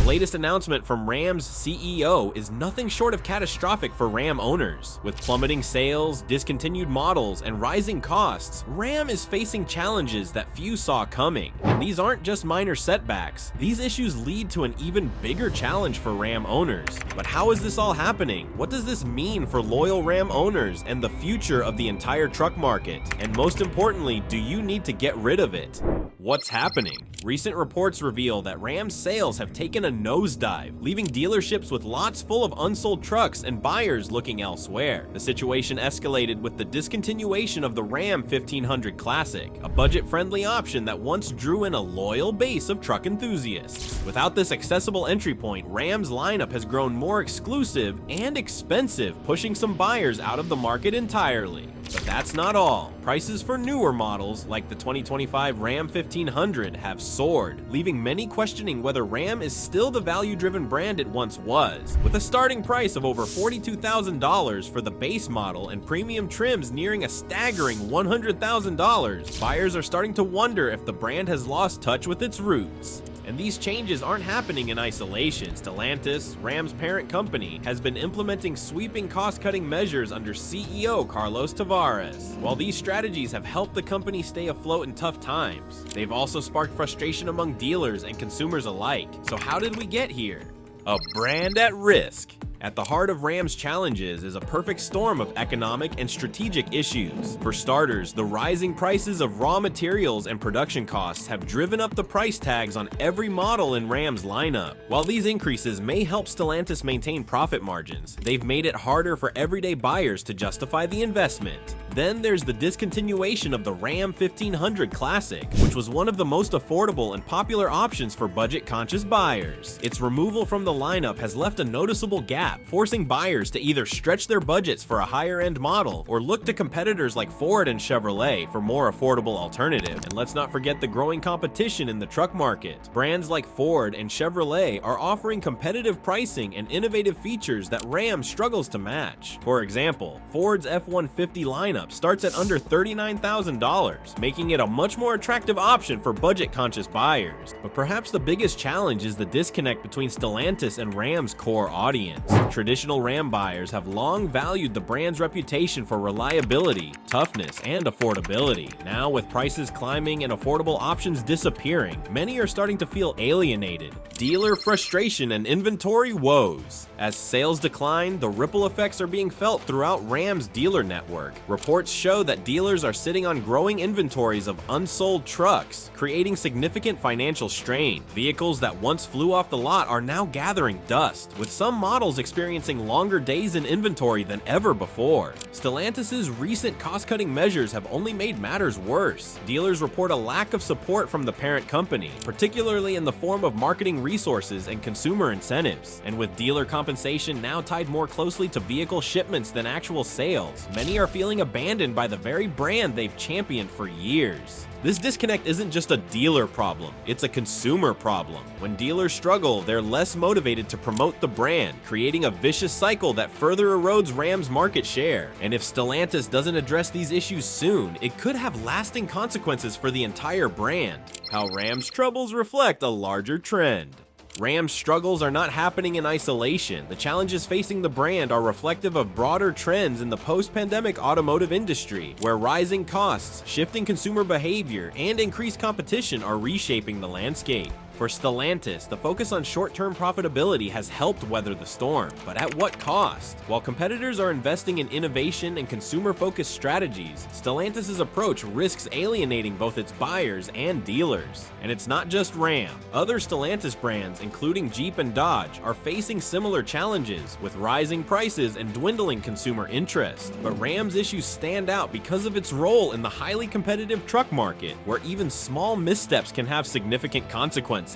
latest announcement from Ram's CEO is nothing short of catastrophic for Ram owners. With plummeting sales, discontinued models, and rising costs, Ram is facing challenges that few saw coming. And these aren't just minor setbacks. These issues lead to an even bigger challenge for Ram owners. But how is this all happening? What does this mean for loyal Ram owners and the future of the entire truck market? And most importantly, do you need to get rid of it? What's happening? Recent reports reveal that Ram's sales have taken a nosedive, leaving dealerships with lots full of unsold trucks and buyers looking elsewhere. The situation escalated with the discontinuation of the Ram 1500 Classic, a budget-friendly option that once drew in a loyal base of truck enthusiasts. Without this accessible entry point, Ram's lineup has grown more exclusive and expensive, pushing some buyers out of the market entirely. But that's not all. Prices for newer models, like the 2025 Ram 1500, have soared, leaving many questioning whether Ram is still the value-driven brand it once was. With a starting price of over $42,000 for the base model and premium trims nearing a staggering $100,000, buyers are starting to wonder if the brand has lost touch with its roots. And these changes aren't happening in isolation. Stellantis, Ram's parent company, has been implementing sweeping cost-cutting measures under CEO Carlos Tavares. While these strategies have helped the company stay afloat in tough times, they've also sparked frustration among dealers and consumers alike. So how did we get here? A brand at risk. At the heart of Ram's challenges is a perfect storm of economic and strategic issues. For starters, the rising prices of raw materials and production costs have driven up the price tags on every model in Ram's lineup. While these increases may help Stellantis maintain profit margins, they've made it harder for everyday buyers to justify the investment. Then there's the discontinuation of the Ram 1500 Classic, which was one of the most affordable and popular options for budget-conscious buyers. Its removal from the lineup has left a noticeable gap, forcing buyers to either stretch their budgets for a higher-end model or look to competitors like Ford and Chevrolet for more affordable alternatives. And let's not forget the growing competition in the truck market. Brands like Ford and Chevrolet are offering competitive pricing and innovative features that Ram struggles to match. For example, Ford's F-150 lineup starts at under $39,000, making it a much more attractive option for budget-conscious buyers. But perhaps the biggest challenge is the disconnect between Stellantis and Ram's core audience. Traditional Ram buyers have long valued the brand's reputation for reliability, toughness, and affordability. Now, with prices climbing and affordable options disappearing, many are starting to feel alienated. Dealer frustration and inventory woes. As sales decline, the ripple effects are being felt throughout Ram's dealer network. Reports show that dealers are sitting on growing inventories of unsold trucks, creating significant financial strain. Vehicles that once flew off the lot are now gathering dust, with some models experiencing longer days in inventory than ever before. Stellantis' recent cost-cutting measures have only made matters worse. Dealers report a lack of support from the parent company, particularly in the form of marketing resources and consumer incentives. And with dealer compensation now tied more closely to vehicle shipments than actual sales, many are feeling abandoned by the very brand they've championed for years. This disconnect isn't just a dealer problem, it's a consumer problem. When dealers struggle, they're less motivated to promote the brand, creating a vicious cycle that further erodes Ram's market share. And if Stellantis doesn't address these issues soon, it could have lasting consequences for the entire brand. How Ram's troubles reflect a larger trend. Ram's struggles are not happening in isolation. The challenges facing the brand are reflective of broader trends in the post-pandemic automotive industry, where rising costs, shifting consumer behavior, and increased competition are reshaping the landscape. For Stellantis, the focus on short-term profitability has helped weather the storm, but at what cost? While competitors are investing in innovation and consumer-focused strategies, Stellantis' approach risks alienating both its buyers and dealers. And it's not just Ram. Other Stellantis brands, including Jeep and Dodge, are facing similar challenges, with rising prices and dwindling consumer interest. But Ram's issues stand out because of its role in the highly competitive truck market, where even small missteps can have significant consequences.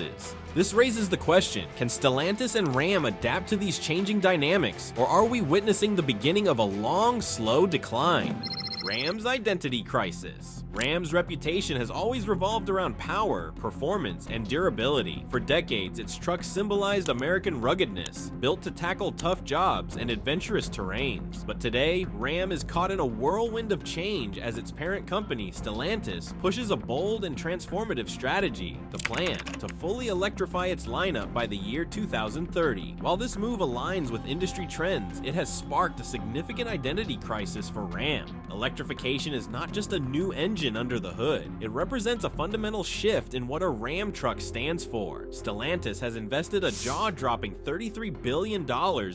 This raises the question, can Stellantis and Ram adapt to these changing dynamics, or are we witnessing the beginning of a long, slow decline? Ram's identity crisis. Ram's reputation has always revolved around power, performance, and durability. For decades, its trucks symbolized American ruggedness, built to tackle tough jobs and adventurous terrains. But today, Ram is caught in a whirlwind of change as its parent company, Stellantis, pushes a bold and transformative strategy, the plan to fully electrify its lineup by the year 2030. While this move aligns with industry trends, it has sparked a significant identity crisis for Ram. Electrification is not just a new engine under the hood, it represents a fundamental shift in what a Ram truck stands for. Stellantis has invested a jaw-dropping $33 billion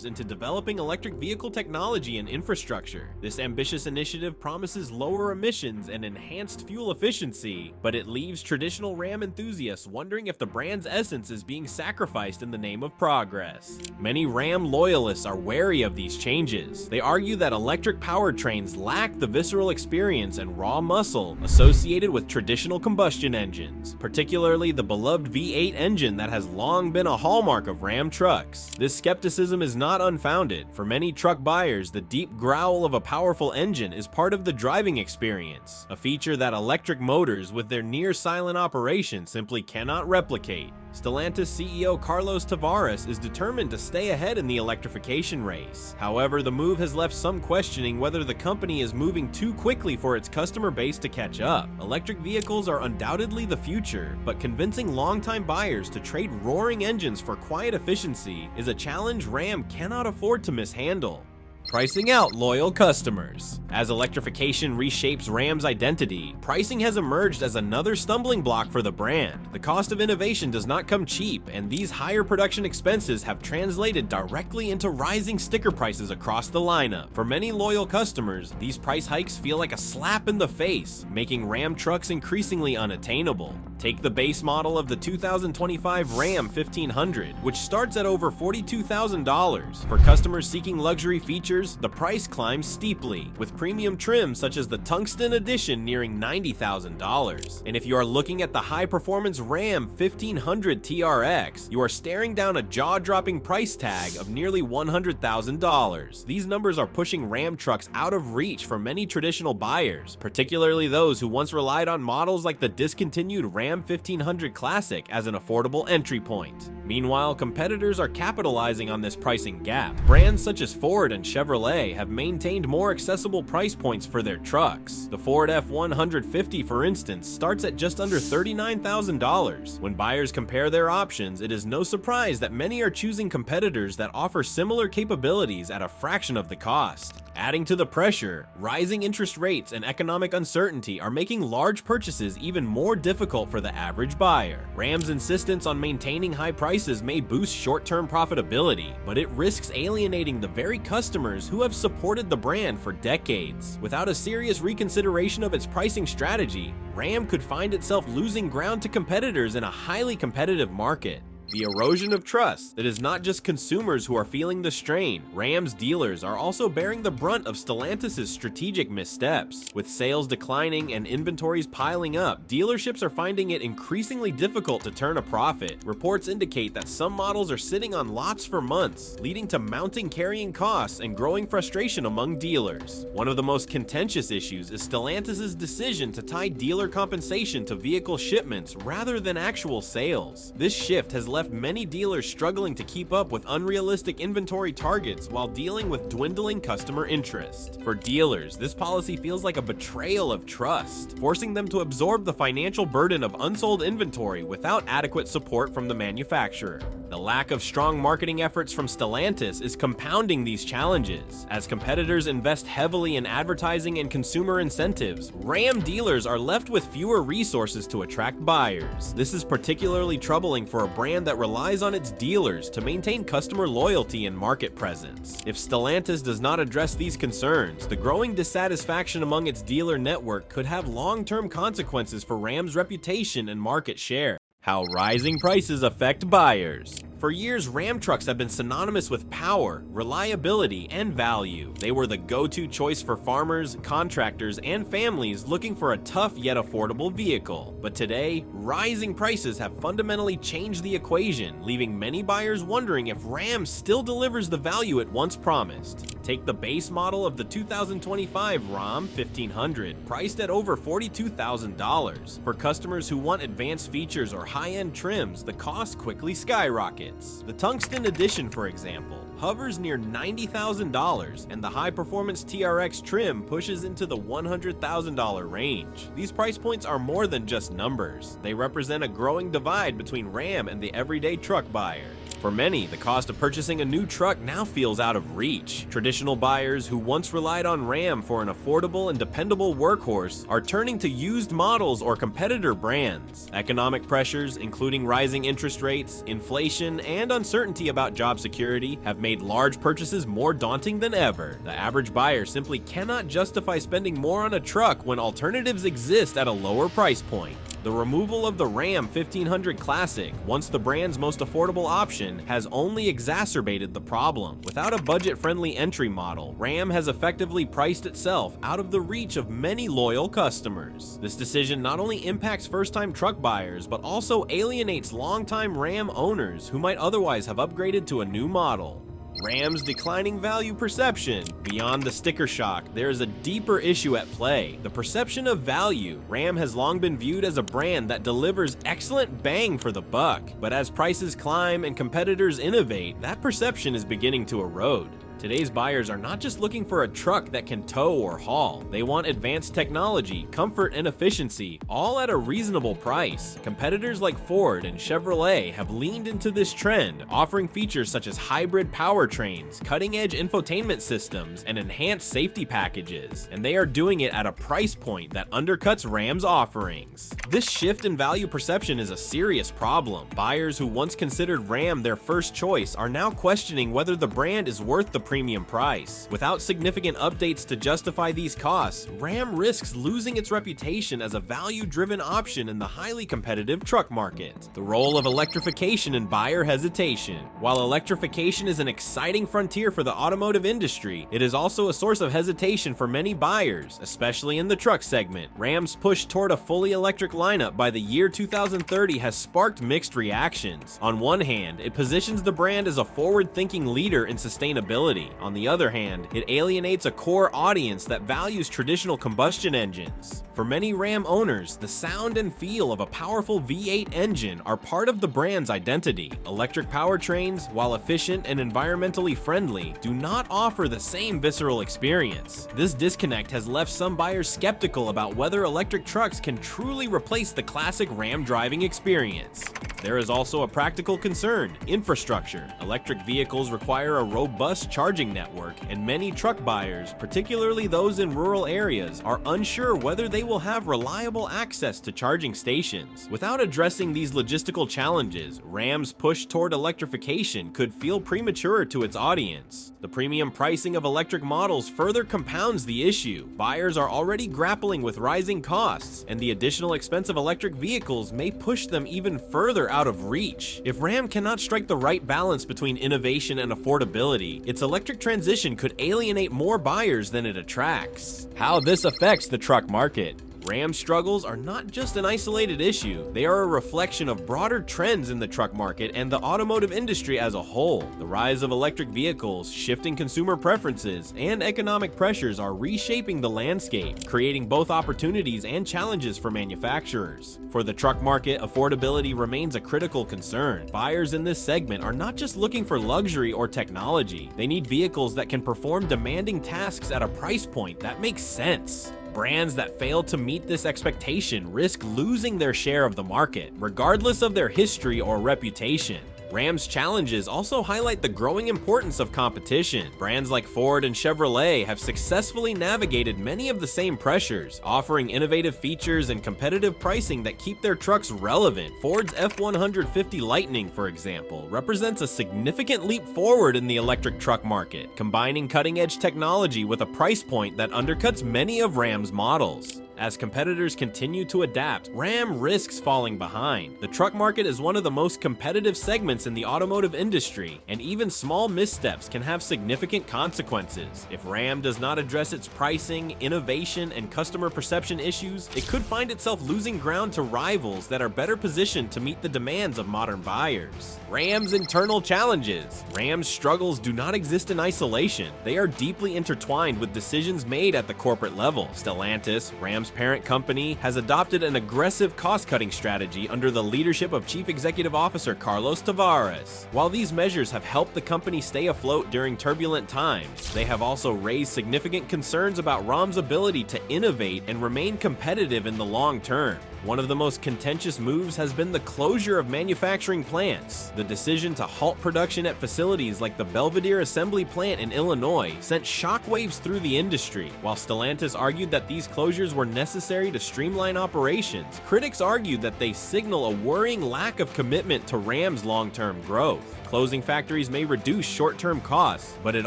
into developing electric vehicle technology and infrastructure. This ambitious initiative promises lower emissions and enhanced fuel efficiency, but it leaves traditional Ram enthusiasts wondering if the brand's essence is being sacrificed in the name of progress. Many Ram loyalists are wary of these changes. They argue that electric powertrains lack the visceral experience and raw muscle associated with traditional combustion engines, particularly the beloved V8 engine that has long been a hallmark of Ram trucks. This skepticism is not unfounded. For many truck buyers, the deep growl of a powerful engine is part of the driving experience, a feature that electric motors with their near-silent operation simply cannot replicate. Stellantis CEO Carlos Tavares is determined to stay ahead in the electrification race. However, the move has left some questioning whether the company is moving too quickly for its customer base to catch up. Electric vehicles are undoubtedly the future, but convincing longtime buyers to trade roaring engines for quiet efficiency is a challenge Ram cannot afford to mishandle. Pricing out loyal customers. As electrification reshapes Ram's identity, pricing has emerged as another stumbling block for the brand. The cost of innovation does not come cheap, and these higher production expenses have translated directly into rising sticker prices across the lineup. For many loyal customers, these price hikes feel like a slap in the face, making Ram trucks increasingly unattainable. Take the base model of the 2025 Ram 1500, which starts at over $42,000. For customers seeking luxury features, the price climbs steeply, with premium trims such as the Tungsten Edition nearing $90,000. And if you are looking at the high-performance Ram 1500 TRX, you are staring down a jaw-dropping price tag of nearly $100,000. These numbers are pushing Ram trucks out of reach for many traditional buyers, particularly those who once relied on models like the discontinued Ram 1500 Classic as an affordable entry point. Meanwhile, competitors are capitalizing on this pricing gap. Brands such as Ford and Chevrolet have maintained more accessible price points for their trucks. The Ford F-150, for instance, starts at just under $39,000. When buyers compare their options, it is no surprise that many are choosing competitors that offer similar capabilities at a fraction of the cost. Adding to the pressure, rising interest rates and economic uncertainty are making large purchases even more difficult for the average buyer. Ram's insistence on maintaining high prices may boost short-term profitability, but it risks alienating the very customers who have supported the brand for decades. Without a serious reconsideration of its pricing strategy, Ram could find itself losing ground to competitors in a highly competitive market. The erosion of trust. It is not just consumers who are feeling the strain. Ram's dealers are also bearing the brunt of Stellantis' strategic missteps. With sales declining and inventories piling up, dealerships are finding it increasingly difficult to turn a profit. Reports indicate that some models are sitting on lots for months, leading to mounting carrying costs and growing frustration among dealers. One of the most contentious issues is Stellantis' decision to tie dealer compensation to vehicle shipments rather than actual sales. This shift has left many dealers struggling to keep up with unrealistic inventory targets while dealing with dwindling customer interest. For dealers, this policy feels like a betrayal of trust, forcing them to absorb the financial burden of unsold inventory without adequate support from the manufacturer. The lack of strong marketing efforts from Stellantis is compounding these challenges. As competitors invest heavily in advertising and consumer incentives, Ram dealers are left with fewer resources to attract buyers. This is particularly troubling for a brand that relies on its dealers to maintain customer loyalty and market presence. If Stellantis does not address these concerns, the growing dissatisfaction among its dealer network could have long-term consequences for Ram's reputation and market share. How rising prices affect buyers. For years, Ram trucks have been synonymous with power, reliability, and value. They were the go-to choice for farmers, contractors, and families looking for a tough yet affordable vehicle. But today, rising prices have fundamentally changed the equation, leaving many buyers wondering if Ram still delivers the value it once promised. Take the base model of the 2025 Ram 1500, priced at over $42,000. For customers who want advanced features or high-end trims, the cost quickly skyrockets. The Tungsten Edition, for example, hovers near $90,000, and the high-performance TRX trim pushes into the $100,000 range. These price points are more than just numbers. They represent a growing divide between Ram and the everyday truck buyer. For many, the cost of purchasing a new truck now feels out of reach. Traditional buyers who once relied on Ram for an affordable and dependable workhorse are turning to used models or competitor brands. Economic pressures, including rising interest rates, inflation, and uncertainty about job security, have made large purchases more daunting than ever. The average buyer simply cannot justify spending more on a truck when alternatives exist at a lower price point. The removal of the Ram 1500 Classic, once the brand's most affordable option, has only exacerbated the problem. Without a budget-friendly entry model, Ram has effectively priced itself out of the reach of many loyal customers. This decision not only impacts first-time truck buyers, but also alienates longtime Ram owners who might otherwise have upgraded to a new model. Ram's declining value perception. Beyond the sticker shock, there is a deeper issue at play: the perception of value. Ram has long been viewed as a brand that delivers excellent bang for the buck, but as prices climb and competitors innovate, that perception is beginning to erode. Today's buyers are not just looking for a truck that can tow or haul. They want advanced technology, comfort, and efficiency, all at a reasonable price. Competitors like Ford and Chevrolet have leaned into this trend, offering features such as hybrid powertrains, cutting-edge infotainment systems, and enhanced safety packages, and they are doing it at a price point that undercuts Ram's offerings. This shift in value perception is a serious problem. Buyers who once considered Ram their first choice are now questioning whether the brand is worth the premium price. Without significant updates to justify these costs, Ram risks losing its reputation as a value-driven option in the highly competitive truck market. The role of electrification in buyer hesitation. While electrification is an exciting frontier for the automotive industry, it is also a source of hesitation for many buyers, especially in the truck segment. Ram's push toward a fully electric lineup by the year 2030 has sparked mixed reactions. On one hand, it positions the brand as a forward-thinking leader in sustainability. On the other hand, it alienates a core audience that values traditional combustion engines. For many Ram owners, the sound and feel of a powerful V8 engine are part of the brand's identity. Electric powertrains, while efficient and environmentally friendly, do not offer the same visceral experience. This disconnect has left some buyers skeptical about whether electric trucks can truly replace the classic Ram driving experience. There is also a practical concern: infrastructure. Electric vehicles require a robust charging network, and many truck buyers, particularly those in rural areas, are unsure whether they will have reliable access to charging stations. Without addressing these logistical challenges, Ram's push toward electrification could feel premature to its audience. The premium pricing of electric models further compounds the issue. Buyers are already grappling with rising costs, and the additional expense of electric vehicles may push them even further out of reach. If Ram cannot strike the right balance between innovation and affordability, its electric transition could alienate more buyers than it attracts. How this affects the truck market. Ram's struggles are not just an isolated issue, they are a reflection of broader trends in the truck market and the automotive industry as a whole. The rise of electric vehicles, shifting consumer preferences, and economic pressures are reshaping the landscape, creating both opportunities and challenges for manufacturers. For the truck market, affordability remains a critical concern. Buyers in this segment are not just looking for luxury or technology, they need vehicles that can perform demanding tasks at a price point that makes sense. Brands that fail to meet this expectation risk losing their share of the market, regardless of their history or reputation. Ram's challenges also highlight the growing importance of competition. Brands like Ford and Chevrolet have successfully navigated many of the same pressures, offering innovative features and competitive pricing that keep their trucks relevant. Ford's F-150 Lightning, for example, represents a significant leap forward in the electric truck market, combining cutting-edge technology with a price point that undercuts many of Ram's models. As competitors continue to adapt, Ram risks falling behind. The truck market is one of the most competitive segments in the automotive industry, and even small missteps can have significant consequences. If Ram does not address its pricing, innovation, and customer perception issues, it could find itself losing ground to rivals that are better positioned to meet the demands of modern buyers. Ram's internal challenges. Ram's struggles do not exist in isolation. They are deeply intertwined with decisions made at the corporate level. Stellantis, Ram's parent company, has adopted an aggressive cost-cutting strategy under the leadership of Chief Executive Officer Carlos Tavares. While these measures have helped the company stay afloat during turbulent times, they have also raised significant concerns about Ram's ability to innovate and remain competitive in the long term. One of the most contentious moves has been the closure of manufacturing plants. The decision to halt production at facilities like the Belvidere Assembly Plant in Illinois sent shockwaves through the industry. While Stellantis argued that these closures were necessary to streamline operations, critics argued that they signal a worrying lack of commitment to Ram's long-term growth. Closing factories may reduce short-term costs, but it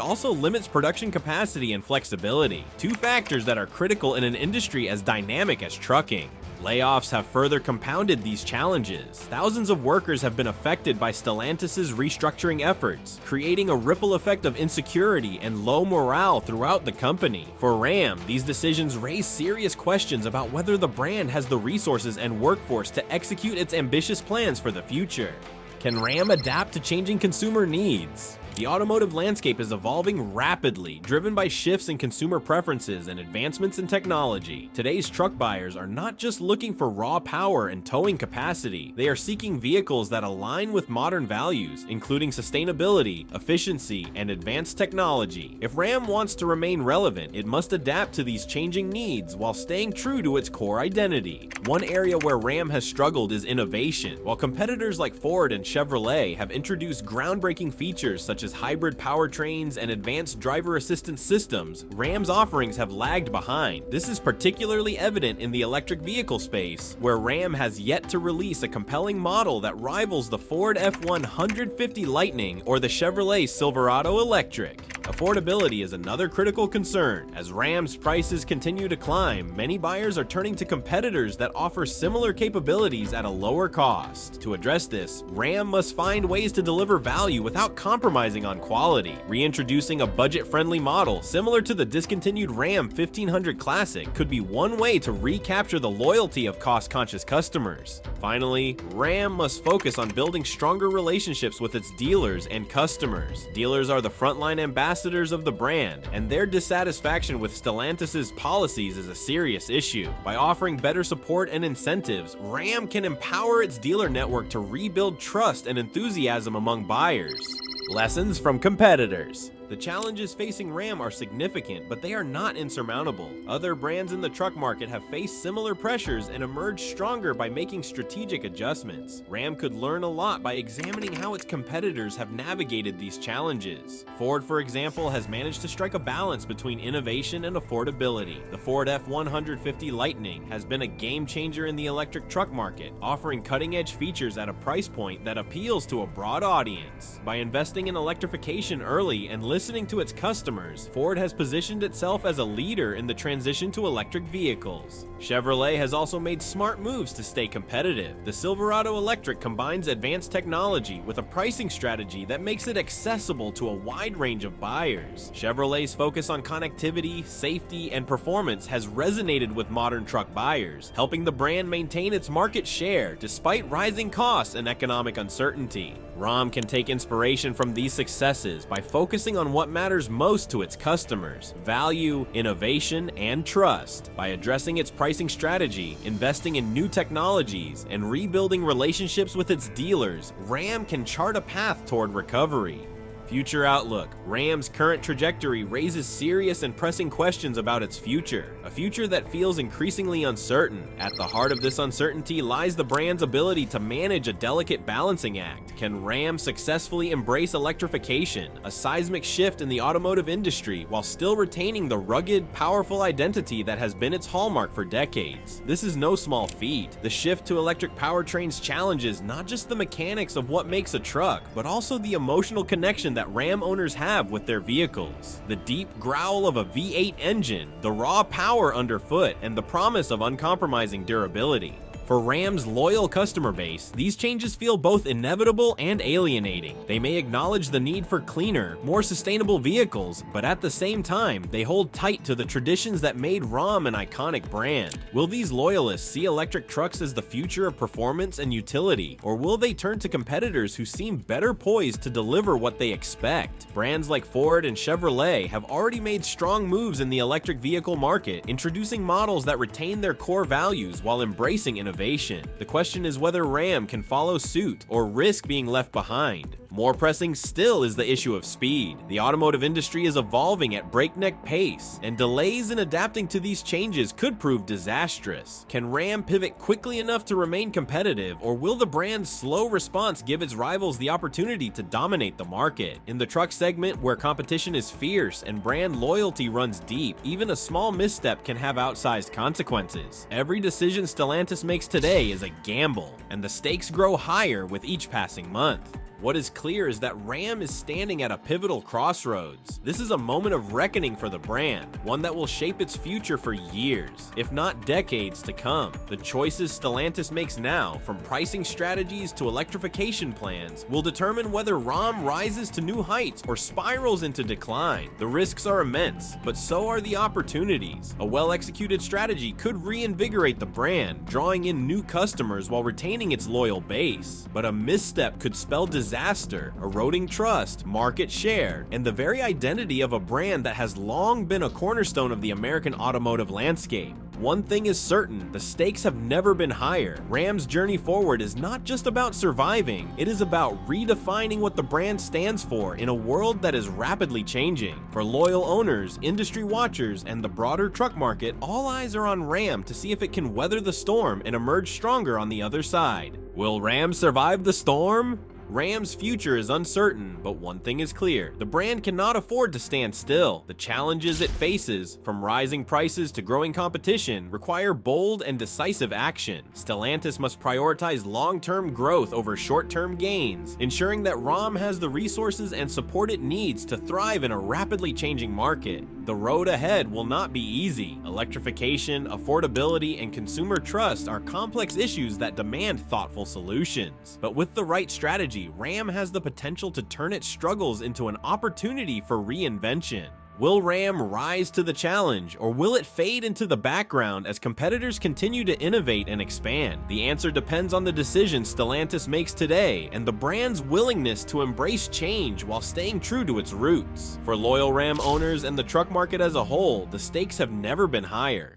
also limits production capacity and flexibility, two factors that are critical in an industry as dynamic as trucking. Layoffs have further compounded these challenges. Thousands of workers have been affected by Stellantis' restructuring efforts, creating a ripple effect of insecurity and low morale throughout the company. For Ram, these decisions raise serious questions about whether the brand has the resources and workforce to execute its ambitious plans for the future. Can Ram adapt to changing consumer needs? The automotive landscape is evolving rapidly, driven by shifts in consumer preferences and advancements in technology. Today's truck buyers are not just looking for raw power and towing capacity, they are seeking vehicles that align with modern values, including sustainability, efficiency, and advanced technology. If Ram wants to remain relevant, it must adapt to these changing needs while staying true to its core identity. One area where Ram has struggled is innovation. While competitors like Ford and Chevrolet have introduced groundbreaking features such as hybrid powertrains and advanced driver assistance systems, Ram's offerings have lagged behind. This is particularly evident in the electric vehicle space, where Ram has yet to release a compelling model that rivals the Ford F-150 Lightning or the Chevrolet Silverado Electric. Affordability is another critical concern. As Ram's prices continue to climb, many buyers are turning to competitors that offer similar capabilities at a lower cost. To address this, Ram must find ways to deliver value without compromising on quality. Reintroducing a budget-friendly model similar to the discontinued Ram 1500 Classic could be one way to recapture the loyalty of cost-conscious customers. Finally, Ram must focus on building stronger relationships with its dealers and customers. Dealers are the frontline ambassadors of the brand, and their dissatisfaction with Stellantis' policies is a serious issue. By offering better support and incentives, Ram can empower its dealer network to rebuild trust and enthusiasm among buyers. Lessons from competitors. The challenges facing Ram are significant, but they are not insurmountable. Other brands in the truck market have faced similar pressures and emerged stronger by making strategic adjustments. Ram could learn a lot by examining how its competitors have navigated these challenges. Ford, for example, has managed to strike a balance between innovation and affordability. The Ford F-150 Lightning has been a game changer in the electric truck market, offering cutting-edge features at a price point that appeals to a broad audience. By investing in electrification early and listening to its customers, Ford has positioned itself as a leader in the transition to electric vehicles. Chevrolet has also made smart moves to stay competitive. The Silverado Electric combines advanced technology with a pricing strategy that makes it accessible to a wide range of buyers. Chevrolet's focus on connectivity, safety, and performance has resonated with modern truck buyers, helping the brand maintain its market share despite rising costs and economic uncertainty. Ram can take inspiration from these successes by focusing on what matters most to its customers: value, innovation, and trust. By addressing its pricing strategy, investing in new technologies, and rebuilding relationships with its dealers, Ram can chart a path toward recovery. Future outlook. Ram's current trajectory raises serious and pressing questions about its future, a future that feels increasingly uncertain. At the heart of this uncertainty lies the brand's ability to manage a delicate balancing act. Can Ram successfully embrace electrification, a seismic shift in the automotive industry, while still retaining the rugged, powerful identity that has been its hallmark for decades? This is no small feat. The shift to electric powertrains challenges not just the mechanics of what makes a truck, but also the emotional connection that that Ram owners have with their vehicles. The deep growl of a V8 engine, the raw power underfoot, and the promise of uncompromising durability. For Ram's loyal customer base, these changes feel both inevitable and alienating. They may acknowledge the need for cleaner, more sustainable vehicles, but at the same time, they hold tight to the traditions that made Ram an iconic brand. Will these loyalists see electric trucks as the future of performance and utility, or will they turn to competitors who seem better poised to deliver what they expect? Brands like Ford and Chevrolet have already made strong moves in the electric vehicle market, introducing models that retain their core values while embracing innovation. The question is whether Ram can follow suit or risk being left behind. More pressing still is the issue of speed. The automotive industry is evolving at breakneck pace, and delays in adapting to these changes could prove disastrous. Can Ram pivot quickly enough to remain competitive, or will the brand's slow response give its rivals the opportunity to dominate the market? In the truck segment, where competition is fierce and brand loyalty runs deep, even a small misstep can have outsized consequences. Every decision Stellantis makes today is a gamble, and the stakes grow higher with each passing month. What is clear is that Ram is standing at a pivotal crossroads. This is a moment of reckoning for the brand, one that will shape its future for years, if not decades to come. The choices Stellantis makes now, from pricing strategies to electrification plans, will determine whether Ram rises to new heights or spirals into decline. The risks are immense, but so are the opportunities. A well-executed strategy could reinvigorate the brand, drawing in new customers while retaining its loyal base. But a misstep could spell disaster, eroding trust, market share, and the very identity of a brand that has long been a cornerstone of the American automotive landscape. One thing is certain, the stakes have never been higher. Ram's journey forward is not just about surviving, it is about redefining what the brand stands for in a world that is rapidly changing. For loyal owners, industry watchers, and the broader truck market, all eyes are on Ram to see if it can weather the storm and emerge stronger on the other side. Will Ram survive the storm? Ram's future is uncertain, but one thing is clear. The brand cannot afford to stand still. The challenges it faces, from rising prices to growing competition, require bold and decisive action. Stellantis must prioritize long-term growth over short-term gains, ensuring that Ram has the resources and support it needs to thrive in a rapidly changing market. The road ahead will not be easy. Electrification, affordability, and consumer trust are complex issues that demand thoughtful solutions. But with the right strategy, Ram has the potential to turn its struggles into an opportunity for reinvention. Will Ram rise to the challenge, or will it fade into the background as competitors continue to innovate and expand? The answer depends on the decisions Stellantis makes today and the brand's willingness to embrace change while staying true to its roots. For loyal Ram owners and the truck market as a whole, the stakes have never been higher.